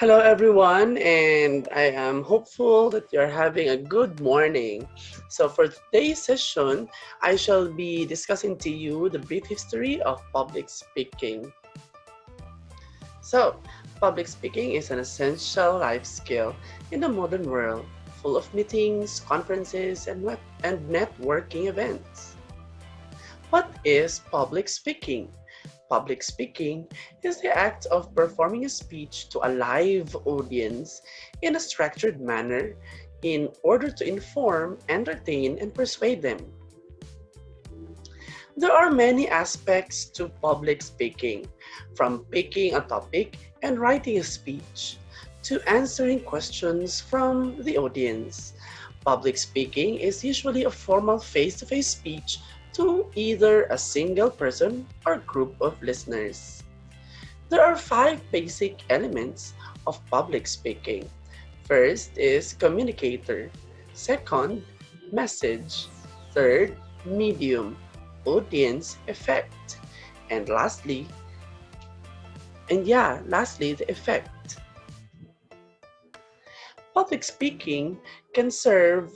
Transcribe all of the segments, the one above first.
Hello, everyone, and I am hopeful that you're having a good morning. So, for today's session, I shall be discussing to you the brief history of public speaking. So, public speaking is an essential life skill in the modern world, full of meetings, conferences, and networking events. What is public speaking? Public speaking is the act of performing a speech to a live audience in a structured manner in order to inform, entertain, and persuade them. There are many aspects to public speaking, from picking a topic and writing a speech to answering questions from the audience. Public speaking is usually a formal face to face speech to either a single person or group of listeners. There are five basic elements of public speaking. First is communicator. Second, message. Third, medium, audience, effect. And lastly, the effect. Public speaking can serve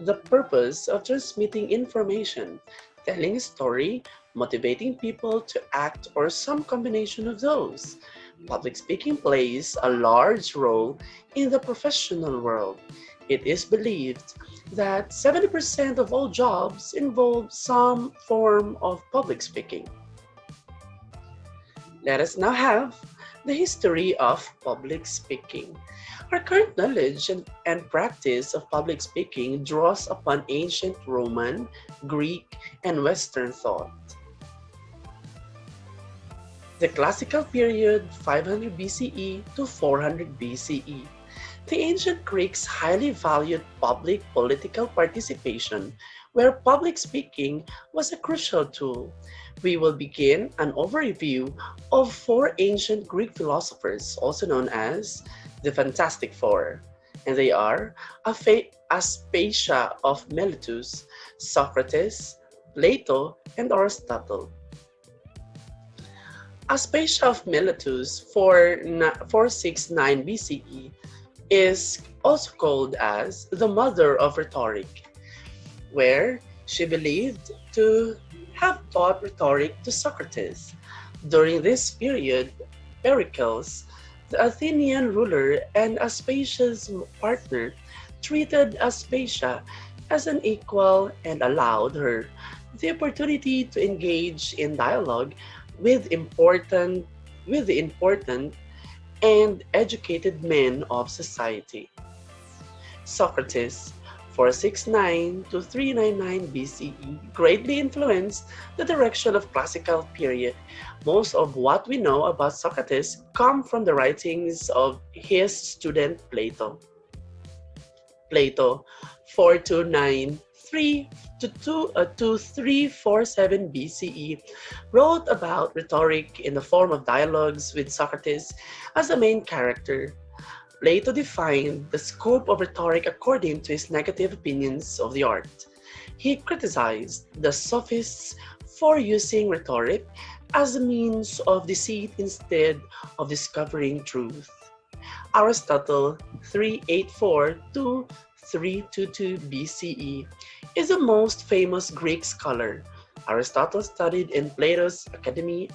the purpose of transmitting information, telling a story, motivating people to act, or some combination of those. Public speaking plays a large role in the professional world. It is believed that 70% of all jobs involve some form of public speaking. Let us now have the history of public speaking. Our current knowledge and practice of public speaking draws upon ancient Roman, Greek, and Western thought. The classical period 500 BCE to 400 BCE. The ancient Greeks highly valued public political participation, where public speaking was a crucial tool. We will begin an overview of four ancient Greek philosophers, also known as the Fantastic Four, and they are Aspasia of Miletus, Socrates, Plato, and Aristotle. Aspasia of Miletus, 469 BCE, is also called as the mother of rhetoric, where she believed to have taught rhetoric to Socrates. During this period, Pericles, the Athenian ruler and Aspasia's partner, treated Aspasia as an equal and allowed her the opportunity to engage in dialogue with important with the important and educated men of society. Socrates, 469 to 399 BCE, greatly influenced the direction of classical period. Most of what we know about Socrates come from the writings of his student Plato. Plato, 429 3 to 347 BCE, wrote about rhetoric in the form of dialogues with Socrates as the main character. Plato defined the scope of rhetoric according to his negative opinions of the art. He criticized the sophists for using rhetoric as a means of deceit instead of discovering truth. Aristotle, 384 to 322 BCE, is the most famous Greek scholar. Aristotle studied in Plato's academy,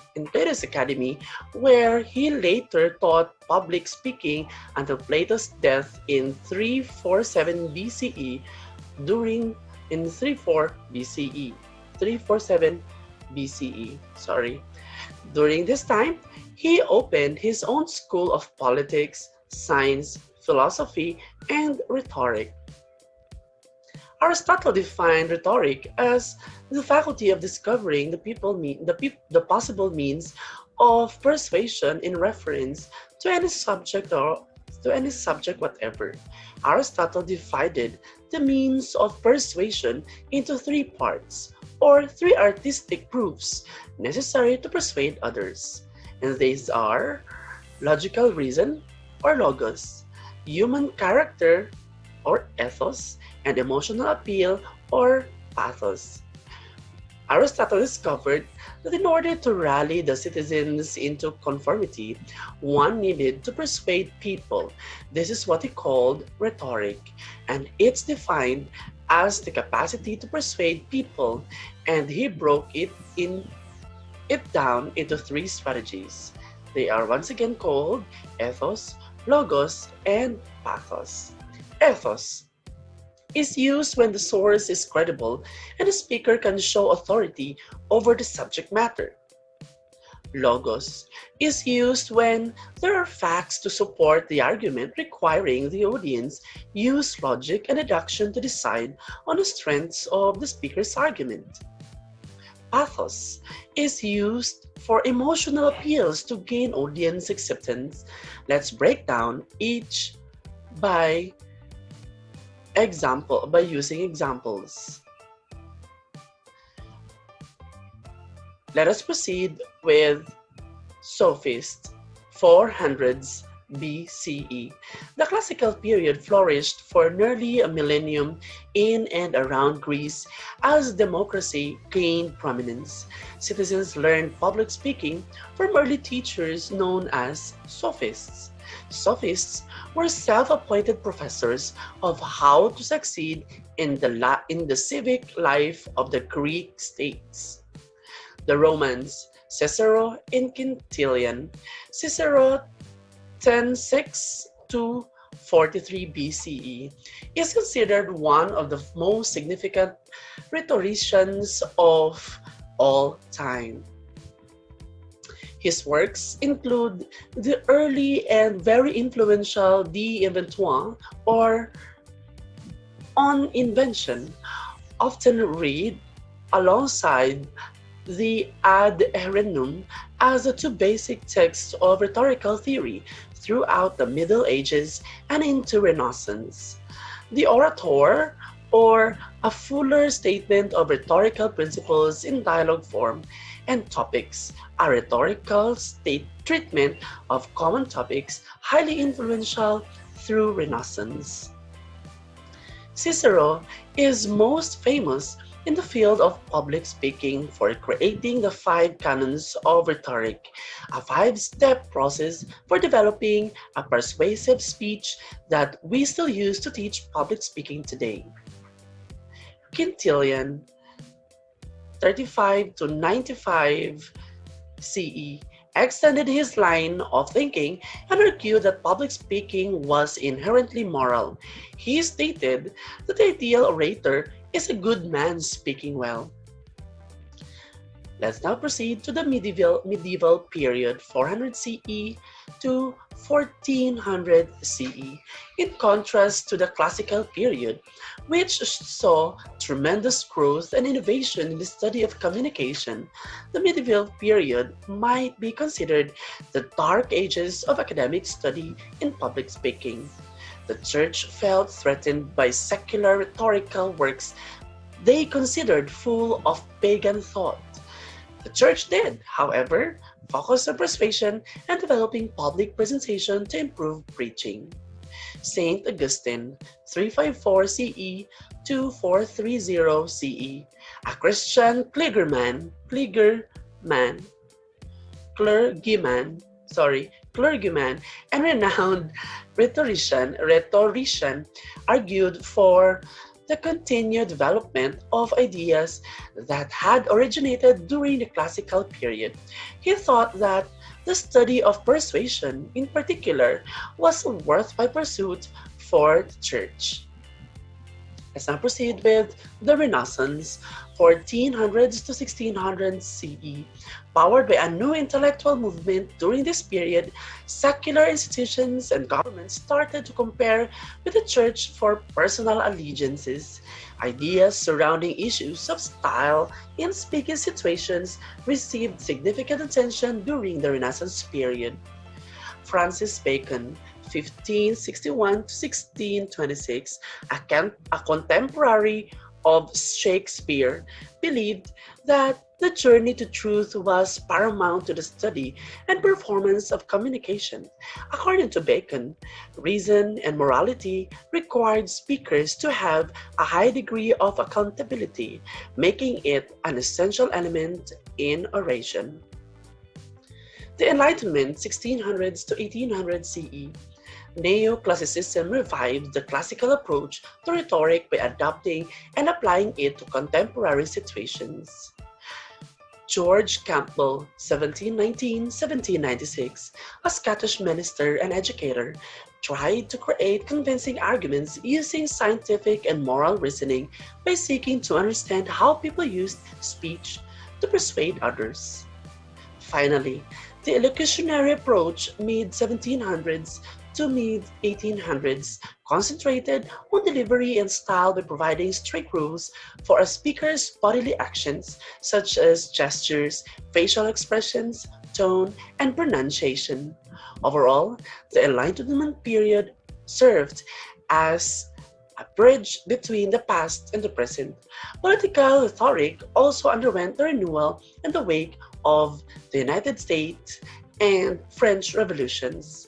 where he later taught public speaking until Plato's death in 347 BCE. During in 34 BCE, 347 BCE. Sorry. During this time, he opened his own school of politics, science, philosophy, and rhetoric. Aristotle defined rhetoric as the faculty of discovering the possible means of persuasion in reference to any subject or to any subject whatever. Aristotle divided the means of persuasion into three parts, or three artistic proofs necessary to persuade others. And these are logical reason or logos, human character or ethos, and emotional appeal or pathos. Aristotle discovered that in order to rally the citizens into conformity, one needed to persuade people. This is what he called rhetoric, and it's defined as the capacity to persuade people, and he broke it down into three strategies. They are once again called ethos, logos, and pathos. Ethos is used when the source is credible and the speaker can show authority over the subject matter. Logos is used when there are facts to support the argument, requiring the audience use logic and deduction to decide on the strengths of the speaker's argument. Pathos is used for emotional appeals to gain audience acceptance. Let's break down each by by using examples. Let us proceed with Sophists, 400s BCE. The classical period flourished for nearly a millennium in and around Greece as democracy gained prominence. Citizens learned public speaking from early teachers known as sophists. Sophists were self-appointed professors of how to succeed in the civic life of the Greek states. The Romans, Cicero and Quintilian. Cicero 10:6 to 43 BCE is considered one of the most significant rhetoricians of all time. His works include the early and very influential De Inventoire or On Invention, often read alongside the Ad Arenum as the two basic texts of rhetorical theory throughout the Middle Ages and into Renaissance. The Orator, or a fuller statement of rhetorical principles in dialogue form, and Topics, a rhetorical treatment of common topics highly influential through Renaissance. Cicero is most famous in the field of public speaking for creating the five canons of rhetoric, a five-step process for developing a persuasive speech that we still use to teach public speaking today. Quintilian, 35 to 95 CE, extended his line of thinking and argued that public speaking was inherently moral. He stated that the ideal orator is a good man speaking well. Let's now proceed to the medieval period, 400 CE to 1400 CE, in contrast to the classical period, which saw tremendous growth and innovation in the study of communication. The medieval period might be considered the dark ages of academic study in public speaking. The church felt threatened by secular rhetorical works they considered full of pagan thought. The church did, however, focus on persuasion and developing public presentation to improve preaching. Saint Augustine, 354 CE to 430 CE, a Christian clergyman, and renowned rhetorician, argued for the continued development of ideas that had originated during the classical period. He thought that the study of persuasion, in particular, was a worthwhile pursuit for the church. Let's now proceed with the Renaissance, 1400s to 1600s CE. Powered by a new intellectual movement during this period, secular institutions and governments started to compare with the church for personal allegiances. Ideas surrounding issues of style in speaking situations received significant attention during the Renaissance period. Francis Bacon, 1561 to 1626, a contemporary of Shakespeare, believed that The journey to truth was paramount to the study and performance of communication. According to Bacon, reason and morality required speakers to have a high degree of accountability, making it an essential element in oration. The Enlightenment, 1600s to 1800 CE, Neoclassicism revived the classical approach to rhetoric by adapting and applying it to contemporary situations. George Campbell, 1719-1796, a Scottish minister and educator, tried to create convincing arguments using scientific and moral reasoning by seeking to understand how people used speech to persuade others. Finally, the elocutionary approach mid-1700s to mid-1800s concentrated on delivery and style by providing strict rules for a speaker's bodily actions such as gestures, facial expressions, tone, and pronunciation. Overall, the Enlightenment period served as a bridge between the past and the present. Political rhetoric also underwent a renewal in the wake of the United States and French revolutions.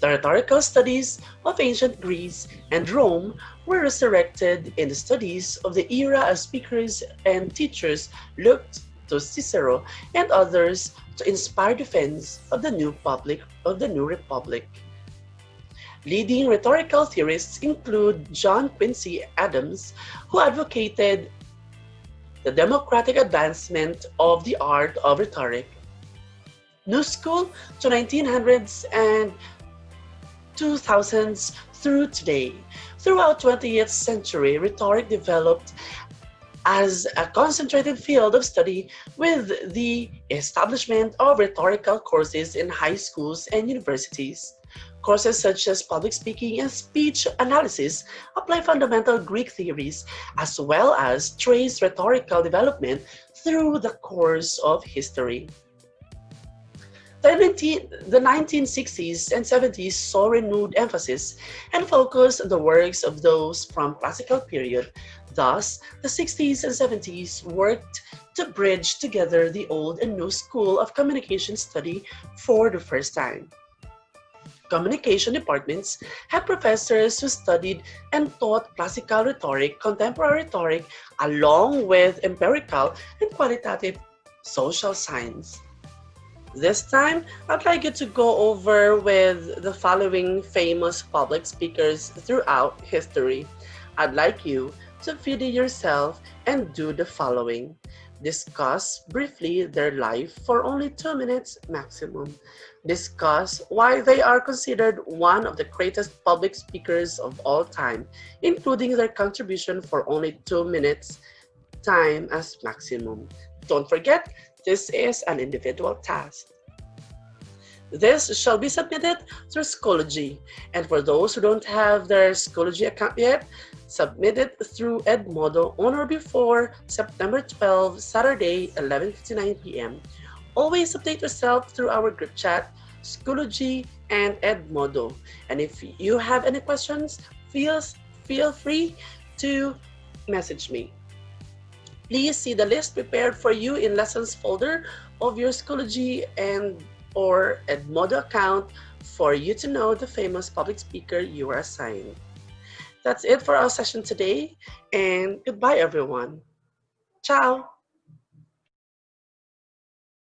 The rhetorical studies of ancient Greece and Rome were resurrected in the studies of the era as speakers and teachers looked to Cicero and others to inspire defense of the new republic. Leading rhetorical theorists include John Quincy Adams, who advocated the democratic advancement of the art of rhetoric. New School to 1900s and 2000s through today. Throughout 20th century, rhetoric developed as a concentrated field of study with the establishment of rhetorical courses in high schools and universities. Courses such as public speaking and speech analysis apply fundamental Greek theories as well as trace rhetorical development through the course of history. The 1960s and 70s saw renewed emphasis and focus on the works of those from classical period. Thus, the 60s and 70s worked to bridge together the old and new school of communication study for the first time. Communication departments had professors who studied and taught classical rhetoric, contemporary rhetoric, along with empirical and qualitative social science. This time, I'd like you to go over with the following famous public speakers throughout history. I'd like you to video yourself and do the following. Discuss briefly their life for only 2 minutes maximum. Discuss why they are considered one of the greatest public speakers of all time, including their contribution for only 2 minutes time as maximum. Don't forget, this is an individual task. This shall be submitted through Schoology, and for those who don't have their Schoology account yet, submit it through Edmodo on or before September 12, Saturday, 11:59 p.m. Always update yourself through our group chat, Schoology, and Edmodo. And if you have any questions, feel free to message me. Please see the list prepared for you in lessons folder of your Schoology and or Edmodo account for you to know the famous public speaker you are assigned. That's it for our session today, and goodbye everyone. Ciao!